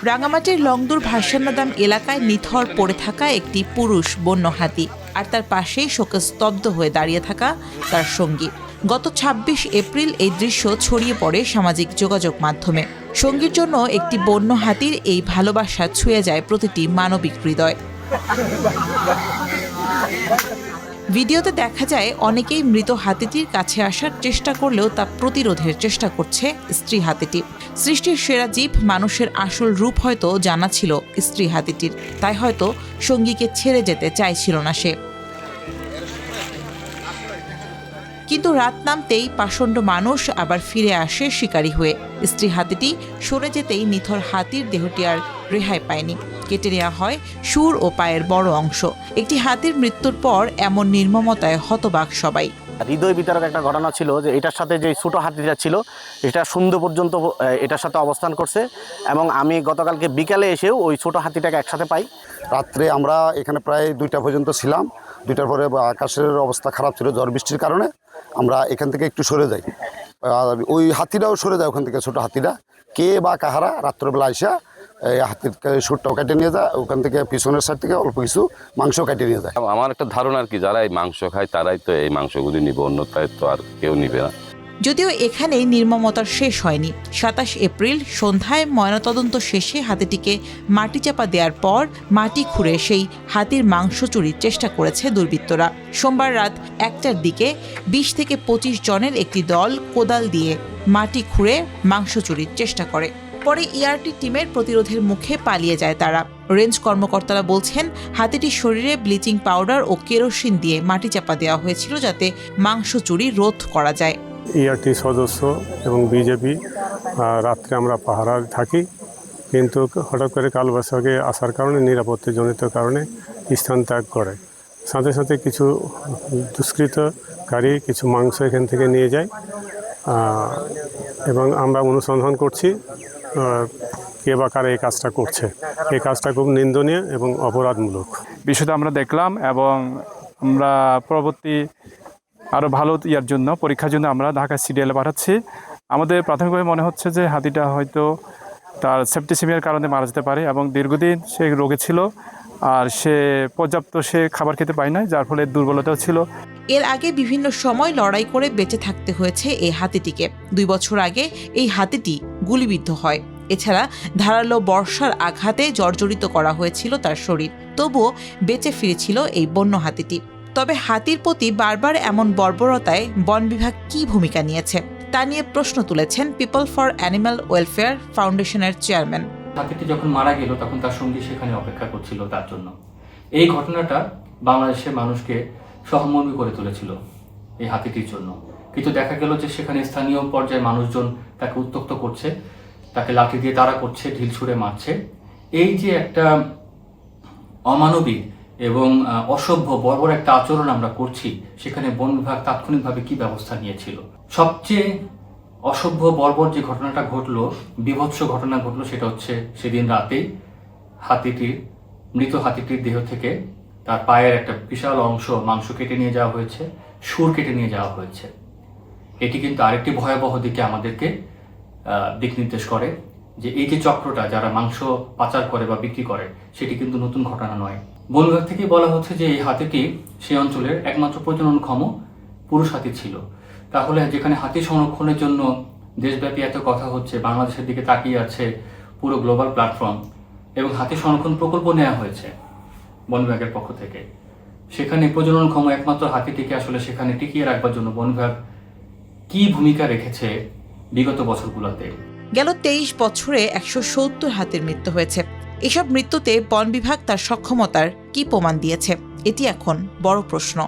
রাঙামাটির লংদুর ভাসান্নাদাম এলাকায় নিথর পড়ে থাকা একটি পুরুষ বন্য হাতি, আর তার পাশেই শোকস্তব্ধ হয়ে দাঁড়িয়ে থাকা তার সঙ্গী। গত ২৬ এপ্রিল এই দৃশ্য ছড়িয়ে পড়ে সামাজিক যোগাযোগ মাধ্যমে। সঙ্গীর জন্য একটি বন্য হাতির এই ভালোবাসা ছুঁয়ে যায় প্রতিটি মানবিক হৃদয়। ভিডিওতে দেখা যায় অনেকেই মৃত হাতিটির কাছে আসার চেষ্টা করলেও তা প্রতিরোধের চেষ্টা করছে স্ত্রী হাতিটি। সৃষ্টির সেরা জীব মানুষের আসল রূপ হয়তো জানা ছিল স্ত্রী হাতিটির, তাই হয়তো সঙ্গীকে ছেড়ে যেতে চাইছিল না সে। কিন্তু রাত নামতেই পাষণ্ড মানুষ আবার ফিরে আসে শিকারী হয়ে। স্ত্রী হাতিটি সরে যেতেই নিথর হাতির দেহটি আর রেহাই পায়নি। কেটে নেওয়া হয় শুঁড় ও পায়ের বড় অংশ। একটি হাতির মৃত্যুর পর এমন নির্মমতায় হতবাক সবাই। হৃদয় বিতারক একটা ঘটনা ছিল যে এটার সাথে যে ছোট হাতিটা ছিল এটা সন্ধ্যা পর্যন্ত এটার সাথে অবস্থান করছে, এবং আমি গতকালকে বিকালে এসেও ওই ছোট হাতিটাকে একসাথে পাই। রাত্রে আমরা এখানে প্রায় 2টা পর্যন্ত ছিলাম। 2টার পরে আকাশের অবস্থা খারাপ ছিল ঝড় বৃষ্টির কারণে আমরা এখান থেকে একটু সরে যাই। আর ওই হাতিটাও সরে যায় ওখান থেকে, ছোট হাতিটা কে বা কাহারা রাত্রবেলা আইসা এই হাতির সুরটাও কেটে নিয়ে যায়, ওখান থেকে পিছনের সাইড থেকে অল্প কিছু মাংস কেটে নিয়ে যায়। আমার একটা ধারণা আর কি, যারা এই মাংস খায় তারাই তো এই মাংসগুলি নিবে, অন্যথায় তো আর কেউ নিবে না। যদিও এখানেই নির্মমতার শেষ হয়নি। ২৭ এপ্রিল সন্ধ্যায় ময়নাতদন্ত শেষে হাতিটিকে মাটি চাপা দেওয়ার পর মাটি খুঁড়ে সেই হাতির মাংস চুরির চেষ্টা করেছে দুর্বৃত্তরা। সোমবার রাত ১টার দিকে ২০ থেকে ২৫ জনের একটি দল কোদাল দিয়ে মাটি খুঁড়ে মাংস চুরির চেষ্টা করে। পরে ইআরটি টিমের প্রতিরোধের মুখে পালিয়ে যায় তারা। রেঞ্জ কর্মকর্তারা বলছেন, হাতিটির শরীরে ব্লিচিং পাউডার ও কেরোসিন দিয়ে মাটি চাপা দেওয়া হয়েছিল যাতে মাংস চুরি রোধ করা যায়। ইআরটি সদস্য এবং বিজেপি রাত্রে আমরা পাহারা থাকি, কিন্তু হঠাৎ করে কালবৈশাখী আসার কারণে নিরাপত্তাজনিত কারণে স্থান ত্যাগ করে। সাথে সাথে কিছু দুষ্কৃতকারী কিছু মাংস এখান থেকে নিয়ে যায়, এবং আমরা অনুসন্ধান করছি কে বা কারা এই কাজটা করছে। এই কাজটা খুব নিন্দনীয় এবং অপরাধমূলক। বিষয়টা আমরা দেখলাম, এবং আমরা পরবর্তী আরও ভালো ইয়ার জন্য পরীক্ষার জন্য আমরা ঢাকা সিডিএলে পাঠাচ্ছি। আমাদের প্রাথমিকভাবে মনে হচ্ছে যে হাতিটা হয়তো তার সেপ্টিসিমিয়ার কারণে মারা যেতে পারে, এবং দীর্ঘদিন সে রোগে ছিল, আর সে পর্যাপ্ত খাবার খেতে পায় না, যার ফলে দুর্বলতাও ছিল। এর আগে বিভিন্ন সময় লড়াই করে বেঁচে থাকতে হয়েছে এই হাতিটিকে। ২ বছর আগে এই হাতিটি গুলিবিদ্ধ হয়। এছাড়া ধারালো বর্ষার আঘাতে জর্জরিত করা হয়েছিল তার শরীর, তবুও বেঁচে ফিরেছিল এই বন্য হাতিটি। তবে হাতির প্রতি বারবার এমন বর্বরতায় বন বিভাগ কী ভূমিকা নিয়েছে তা নিয়ে প্রশ্ন তুলেছেন পিপল ফর অ্যানিম্যাল ওয়েলফেয়ার ফাউন্ডেশনের চেয়ারম্যান। হাতিটি যখন মারা গেল তখন তার সঙ্গী সেখানে অপেক্ষা করছিল তার জন্য। এই ঘটনাটা বাংলাদেশের মানুষকে সহমর্মী করে তুলেছিল এই হাতিটির জন্য। কিন্তু দেখা গেল যে সেখানে স্থানীয় পর্যায়ে মানুষজন তাকে উত্ত্যক্ত করছে, তাকে লাঠি দিয়ে তাড়া করছে, ঢিল ছুঁড়ে মারছে। এই যে একটা অমানবিক এবং অসভ্য বর্বর একটা আচরণ আমরা করছি, সেখানে বন বিভাগ তাৎক্ষণিকভাবে কি ব্যবস্থা নিয়েছিল? সবচেয়ে অসভ্য বর্বর যে ঘটনাটা ঘটলো, বিভৎস ঘটনা ঘটলো, সেটা হচ্ছে সেদিন রাতেই মৃত হাতিটির দেহ থেকে তার পায়ের একটা বিশাল অংশ মাংস কেটে নিয়ে যাওয়া হয়েছে, শুঁড় কেটে নিয়ে যাওয়া হয়েছে। এটি কিন্তু আরেকটি ভয়াবহ দিকে আমাদেরকে দিক নির্দেশ করে যে এই যে চক্রটা যারা মাংস পাচার করে বা বিক্রি করে, সেটি কিন্তু নতুন ঘটনা নয়। বন বিভাগ থেকে বলা হচ্ছে যে এই হাতিটি সেই অঞ্চলের একমাত্র প্রজননক্ষম পুরুষ হাতি ছিল। তাহলে যেখানে হাতি সংরক্ষণের জন্য দেশব্যাপী এত কথা হচ্ছে, বাংলাদেশের দিকে তাকিয়ে আছে পুরো গ্লোবাল প্ল্যাটফর্ম, এবং হাতি সংরক্ষণ প্রকল্প নেওয়া হয়েছে বন বিভাগের পক্ষ থেকে, সেখানে প্রজননক্ষম একমাত্র হাতিটিকে আসলে সেখানে টিকিয়ে রাখবার জন্য বন বিভাগ কি ভূমিকা রেখেছে বিগত বছরগুলোতে? গেল 23 বছরে 170 হাতির মৃত্যু হয়েছে। এসব মৃত্যুতে বন বিভাগ তার সক্ষমতার কি প্রমাণ দিয়েছে? এটি এখন বড় প্রশ্ন।